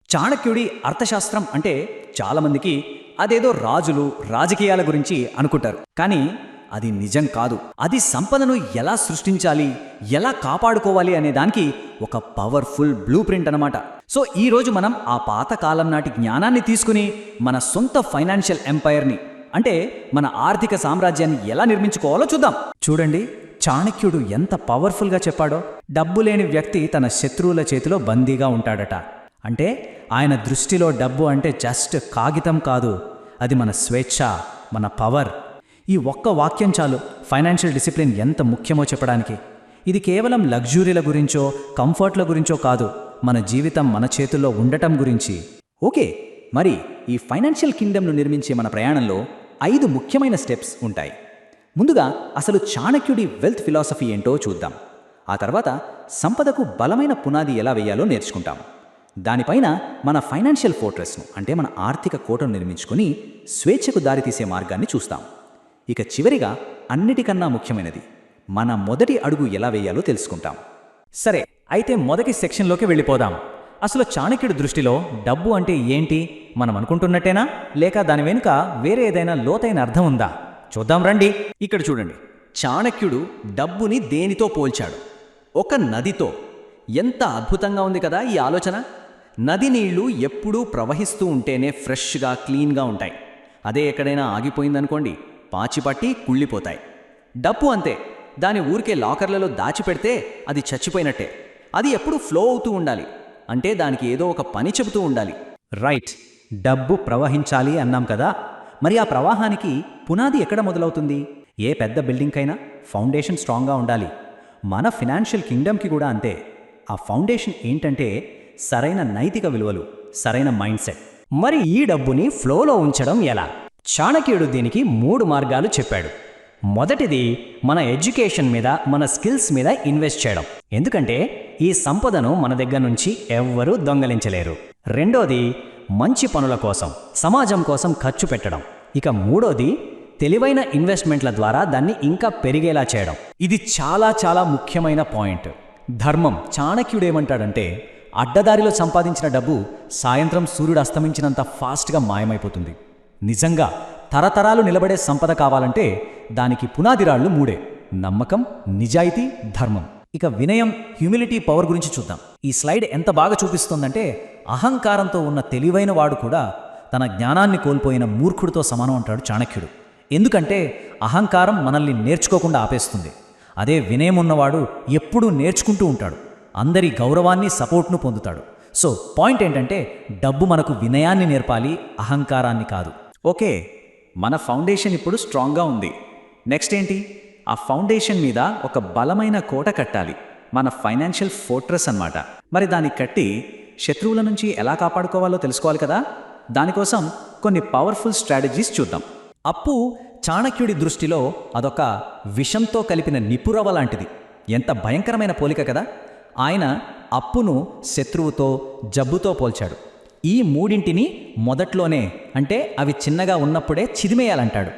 చాణక్యుడి అర్థశాస్త్రం అంటే చాలామందికి అదేదో రాజులు రాజకీయాల గురించి అనుకుంటారు. కానీ అది నిజం కాదు. అది సంపదను ఎలా సృష్టించాలి, ఎలా కాపాడుకోవాలి అనే దానికి ఒక పవర్ఫుల్ బ్లూ ప్రింట్ అన్నమాట. సో ఈరోజు మనం ఆ పాత కాలం నాటి జ్ఞానాన్ని తీసుకుని మన సొంత ఫైనాన్షియల్ ఎంపైర్ని అంటే మన ఆర్థిక సామ్రాజ్యాన్ని ఎలా నిర్మించుకోవాలో చూద్దాం. చూడండి, చాణక్యుడు ఎంత పవర్ఫుల్గా చెప్పాడో. డబ్బు లేని వ్యక్తి తన శత్రువుల చేతిలో బందీగా ఉంటాడట. అంటే ఆయన దృష్టిలో డబ్బు అంటే జస్ట్ కాగితం కాదు, అది మన స్వేచ్ఛ, మన పవర్. ఈ ఒక్క వాక్యం చాలు ఫైనాన్షియల్ డిసిప్లిన్ ఎంత ముఖ్యమో చెప్పడానికి. ఇది కేవలం లగ్జరీల గురించో కంఫర్ట్ల గురించో కాదు, మన జీవితం మన చేతుల్లో ఉండటం గురించి. ఓకే, మరి ఈ ఫైనాన్షియల్ కింగ్డమ్ను నిర్మించే మన ప్రయాణంలో 5 ముఖ్యమైన స్టెప్స్ ఉంటాయి. ముందుగా అసలు చాణక్యుడి వెల్త్ ఫిలాసఫీ ఏంటో చూద్దాం. ఆ తర్వాత సంపదకు బలమైన పునాది ఎలా వేయాలో నేర్చుకుంటాం. దానిపైన మన ఫైనాన్షియల్ ఫోర్ట్రెస్ను అంటే మన ఆర్థిక కోటను నిర్మించుకొని స్వేచ్ఛకు దారితీసే మార్గాన్ని చూస్తాం. ఇక చివరిగా అన్నిటికన్నా ముఖ్యమైనది మన మొదటి అడుగు ఎలా వేయాలో తెలుసుకుంటాం. సరే, అయితే మొదటి సెక్షన్లోకి వెళ్ళిపోదాం. అసలు చాణక్యుడి దృష్టిలో డబ్బు అంటే ఏంటి? మనం అనుకుంటున్నట్టేనా, లేక దాని వెనుక వేరే ఏదైనా లోతైన అర్థం ఉందా? చూద్దాం రండి. ఇక్కడ చూడండి, చాణక్యుడు డబ్బుని దేనితో పోల్చాడు? ఒక నదితో. ఎంత అద్భుతంగా ఉంది కదా ఈ ఆలోచన. నది నీళ్లు ఎప్పుడూ ప్రవహిస్తూ ఉంటేనే ఫ్రెష్గా క్లీన్గా ఉంటాయి. అదే ఎక్కడైనా ఆగిపోయిందనుకోండి, పాచిపట్టి కుళ్ళిపోతాయి. డబ్బు అంతే. దాని ఊరికే లాకర్లలో దాచిపెడితే అది చచ్చిపోయినట్టే. అది ఎప్పుడూ ఫ్లో అవుతూ ఉండాలి, అంటే దానికి ఏదో ఒక పని చెబుతూ ఉండాలి. రైట్, డబ్బు ప్రవహించాలి అన్నాం కదా. మరి ఆ ప్రవాహానికి పునాది ఎక్కడ మొదలవుతుంది? ఏ పెద్ద బిల్డింగ్కైనా ఫౌండేషన్ స్ట్రాంగ్గా ఉండాలి. మన ఫినాన్షియల్ కింగ్డమ్కి కూడా అంతే. ఆ ఫౌండేషన్ ఏంటంటే సరైన నైతిక విలువలు, సరైన మైండ్ సెట్. మరి ఈ డబ్బుని ఫ్లోలో ఉంచడం ఎలా? చాణక్యుడు దీనికి 3 మార్గాలు చెప్పాడు. మొదటిది మన ఎడ్యుకేషన్ మీద, మన స్కిల్స్ మీద ఇన్వెస్ట్ చేయడం. ఎందుకంటే ఈ సంపదను మన దగ్గర నుంచి ఎవ్వరూ దొంగలించలేరు. రెండోది మంచి పనుల కోసం, సమాజం కోసం ఖర్చు పెట్టడం. ఇక మూడోది తెలివైన ఇన్వెస్ట్మెంట్ల ద్వారా దాన్ని ఇంకా పెరిగేలా చేయడం. ఇది చాలా చాలా ముఖ్యమైన పాయింట్. ధర్మం. చాణక్యుడేమంటాడంటే అడ్డదారిలో సంపాదించిన డబ్బు సాయంత్రం సూర్యుడు అస్తమించినంత ఫాస్ట్గా మాయమైపోతుంది. నిజంగా తరతరాలు నిలబడే సంపద కావాలంటే దానికి పునాదిరాళ్లు 3: నమ్మకం, నిజాయితీ, ధర్మం. ఇక వినయం, హ్యూమిలిటీ, పవర్ గురించి చూద్దాం. ఈ స్లైడ్ ఎంత బాగా చూపిస్తుందంటే అహంకారంతో ఉన్న తెలివైన వాడు కూడా తన జ్ఞానాన్ని కోల్పోయిన మూర్ఖుడితో సమానం అంటాడు చాణక్యుడు. ఎందుకంటే అహంకారం మనల్ని నేర్చుకోకుండా ఆపేస్తుంది. అదే వినయం ఉన్నవాడు ఎప్పుడూ నేర్చుకుంటూ ఉంటాడు, అందరి గౌరవాన్ని, సపోర్ట్ను పొందుతాడు. సో పాయింట్ ఏంటంటే డబ్బు మనకు వినయాన్ని నేర్పాలి, అహంకారాన్ని కాదు. ఓకే, మన ఫౌండేషన్ ఇప్పుడు స్ట్రాంగ్గా ఉంది. నెక్స్ట్ ఏంటి? ఆ ఫౌండేషన్ మీద ఒక బలమైన కోట కట్టాలి. మన ఫైనాన్షియల్ ఫోర్ట్రెస్ అన్నమాట. మరి దాన్ని కట్టి శత్రువుల నుంచి ఎలా కాపాడుకోవాలో తెలుసుకోవాలి కదా. దానికోసం కొన్ని పవర్ఫుల్ స్ట్రాటజీస్ చూద్దాం. అప్పు చాణక్యుడి దృష్టిలో అదొక విషంతో కలిపిన నిపురవ లాంటిది. ఎంత భయంకరమైన పోలిక కదా. ఆయన అప్పును శత్రువుతో, జబ్బుతో పోల్చాడు. ఈ మూడింటిని మొదట్లోనే, అంటే అవి చిన్నగా ఉన్నప్పుడే చిదిమేయాలంటాడు.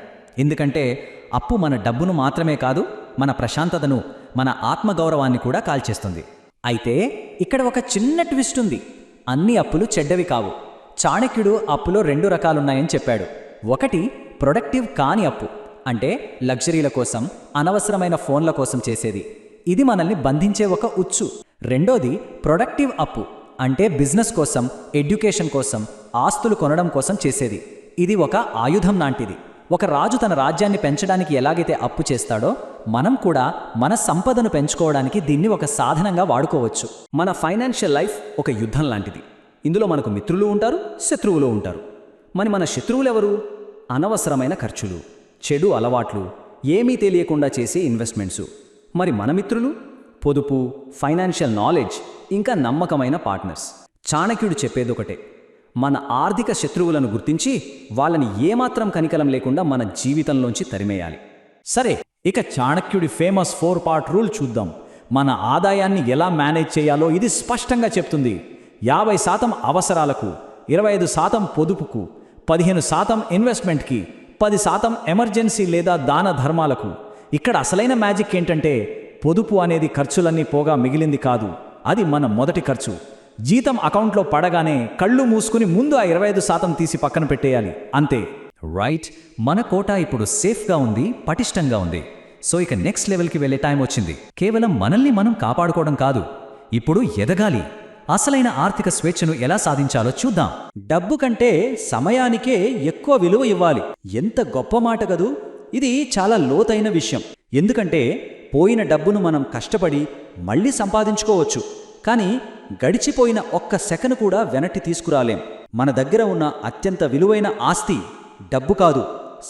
ఎందుకంటే అప్పు మన డబ్బును మాత్రమే కాదు, మన ప్రశాంతతను, మన ఆత్మగౌరవాన్ని కూడా కాల్చేస్తుంది. అయితే ఇక్కడ ఒక చిన్న ట్విస్ట్ ఉంది. అన్ని అప్పులు చెడ్డవి కావు. చాణక్యుడు అప్పులో 2 రకాలున్నాయని చెప్పాడు. ఒకటి ప్రొడక్టివ్ కాని అప్పు, అంటే లగ్జరీల కోసం, అనవసరమైన ఫోన్ల కోసం చేసేది. ఇది మనల్ని బంధించే ఒక ఉచ్చు. రెండోది ప్రొడక్టివ్ అప్పు, అంటే బిజినెస్ కోసం, ఎడ్యుకేషన్ కోసం, ఆస్తులు కొనడం కోసం చేసేది. ఇది ఒక ఆయుధం లాంటిది. ఒక రాజు తన రాజ్యాన్ని పెంచడానికి ఎలాగైతే అప్పు చేస్తాడో, మనం కూడా మన సంపదను పెంచుకోవడానికి దీన్ని ఒక సాధనంగా వాడుకోవచ్చు. మన ఫైనాన్షియల్ లైఫ్ ఒక యుద్ధం లాంటిది. ఇందులో మనకు మిత్రులు ఉంటారు, శత్రువులు ఉంటారు. మన శత్రువులు ఎవరు? అనవసరమైన ఖర్చులు, చెడు అలవాట్లు, ఏమీ తెలియకుండా చేసే ఇన్వెస్ట్మెంట్సు. మరి మన మిత్రులు పొదుపు, ఫైనాన్షియల్ నాలెడ్జ్, ఇంకా నమ్మకమైన పార్ట్నర్స్. చాణక్యుడు చెప్పేది ఒకటే, మన ఆర్థిక శత్రువులను గుర్తించి వాళ్ళని ఏమాత్రం కనికలం లేకుండా మన జీవితంలోంచి తరిమేయాలి. సరే, ఇక చాణక్యుడి ఫేమస్ 4 పార్ట్ రూల్ చూద్దాం. మన ఆదాయాన్ని ఎలా మేనేజ్ చేయాలో ఇది స్పష్టంగా చెప్తుంది. 50% అవసరాలకు, 25% పొదుపుకు, 15% ఇన్వెస్ట్మెంట్కి, 10% ఎమర్జెన్సీ లేదా దాన ధర్మాలకు. ఇక్కడ అసలైన మ్యాజిక్ ఏంటంటే పొదుపు అనేది ఖర్చులన్నీ పోగా మిగిలింది కాదు, అది మన మొదటి ఖర్చు. జీతం అకౌంట్లో పడగానే కళ్ళు మూసుకుని ముందు ఆ 25% తీసి పక్కన పెట్టేయాలి, అంతే. రైట్, మన కోటా ఇప్పుడు సేఫ్గా ఉంది, పటిష్టంగా ఉంది. సో ఇక నెక్స్ట్ లెవెల్కి వెళ్ళే టైం వచ్చింది. కేవలం మనల్ని మనం కాపాడుకోవడం కాదు, ఇప్పుడు ఎదగాలి. అసలైన ఆర్థిక స్వేచ్ఛను ఎలా సాధించాలో చూద్దాం. డబ్బు కంటే సమయానికే ఎక్కువ విలువ ఇవ్వాలి. ఎంత గొప్ప మాట కదూ! ఇది చాలా లోతైన విషయం. ఎందుకంటే పోయిన డబ్బును మనం కష్టపడి మళ్ళీ సంపాదించుకోవచ్చు, కానీ గడిచిపోయిన ఒక్క సెకను కూడా వెనక్కి తీసుకురాలేం. మన దగ్గర ఉన్న అత్యంత విలువైన ఆస్తి డబ్బు కాదు,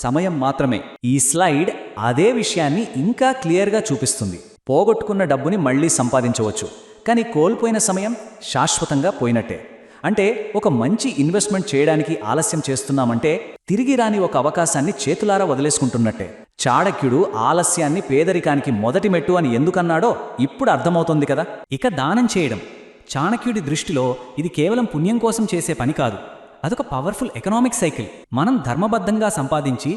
సమయం మాత్రమే. ఈ స్లైడ్ అదే విషయాన్ని ఇంకా క్లియర్గా చూపిస్తుంది. పోగొట్టుకున్న డబ్బుని మళ్ళీ సంపాదించవచ్చు, కానీ కోల్పోయిన సమయం శాశ్వతంగా పోయినట్టే. అంటే ఒక మంచి ఇన్వెస్ట్మెంట్ చేయడానికి ఆలస్యం చేస్తున్నామంటే తిరిగి రాని ఒక అవకాశాన్ని చేతులారా వదిలేసుకుంటున్నట్టే. చాణక్యుడు ఆలస్యాన్ని పేదరికానికి మొదటి మెట్టు అని ఎందుకన్నాడో ఇప్పుడు అర్థమవుతోంది కదా. ఇక దానం చేయడం. చాణక్యుడి దృష్టిలో ఇది కేవలం పుణ్యం కోసం చేసే పని కాదు, అదొక పవర్ఫుల్ ఎకనామిక్ సైకిల్. మనం ధర్మబద్ధంగా సంపాదించి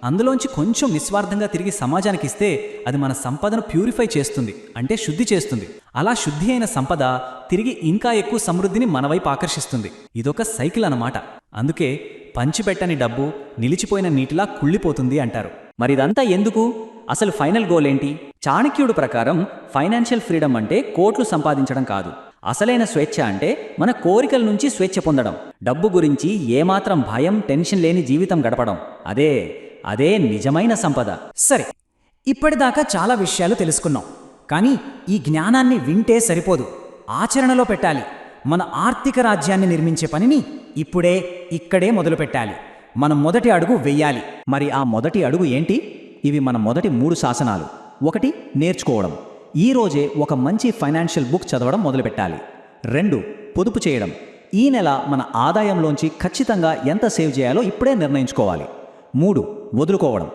అందులోంచి కొంచెం నిస్వార్థంగా తిరిగి సమాజానికి ఇస్తే అది మన సంపదను ప్యూరిఫై చేస్తుంది, అంటే శుద్ధి చేస్తుంది. అలా శుద్ధి అయిన సంపద తిరిగి ఇంకా ఎక్కువ సమృద్ధిని మన వైపు ఆకర్షిస్తుంది. ఇదొక సైకిల్ అన్నమాట. అందుకే పంచిపెట్టని డబ్బు నిలిచిపోయిన నీటిలా కుళ్ళిపోతుంది అంటారు. మరిదంతా ఎందుకు? అసలు ఫైనల్ గోల్ ఏంటి? చాణక్యుడు ప్రకారం ఫైనాన్షియల్ ఫ్రీడమ్ అంటే కోట్లు సంపాదించడం కాదు. అసలైన స్వేచ్ఛ అంటే మన కోరికల నుంచి స్వేచ్ఛ పొందడం. డబ్బు గురించి ఏమాత్రం భయం, టెన్షన్ లేని జీవితం గడపడం. అదే నిజమైన సంపద. సరే, ఇప్పటిదాకా చాలా విషయాలు తెలుసుకున్నాం. కానీ ఈ జ్ఞానాన్ని వింటే సరిపోదు, ఆచరణలో పెట్టాలి. మన ఆర్థిక రాజ్యాన్ని నిర్మించే పనిని ఇక్కడే మొదలుపెట్టాలి. మనం మొదటి అడుగు వెయ్యాలి. మరి ఆ మొదటి అడుగు ఏంటి? ఇవి మన మొదటి 3 శాసనాలు. 1. నేర్చుకోవడం. ఈ రోజే ఒక మంచి ఫైనాన్షియల్ బుక్ చదవడం మొదలుపెట్టాలి. 2. పొదుపు చేయడం. ఈ నెల మన ఆదాయంలోంచి ఖచ్చితంగా ఎంత సేవ్ చేయాలో ఇప్పుడే నిర్ణయించుకోవాలి. 3. వదులుకోవడం.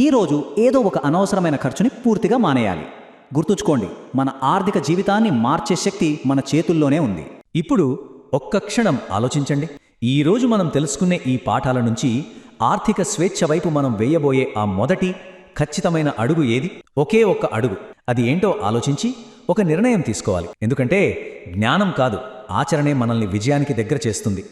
ఈరోజు ఏదో ఒక అనవసరమైన ఖర్చుని పూర్తిగా మానేయాలి. గుర్తుంచుకోండి, మన ఆర్థిక జీవితాన్ని మార్చే శక్తి మన చేతుల్లోనే ఉంది. ఇప్పుడు ఒక్క క్షణం ఆలోచించండి. ఈరోజు మనం తెలుసుకునే ఈ పాఠాల నుంచి ఆర్థిక స్వేచ్ఛ వైపు మనం వేయబోయే ఆ మొదటి ఖచ్చితమైన అడుగు ఏది? ఒకే ఒక్క అడుగు. అది ఏంటో ఆలోచించి ఒక నిర్ణయం తీసుకోవాలి. ఎందుకంటే జ్ఞానం కాదు, ఆచరణే మనల్ని విజయానికి దగ్గర చేస్తుంది.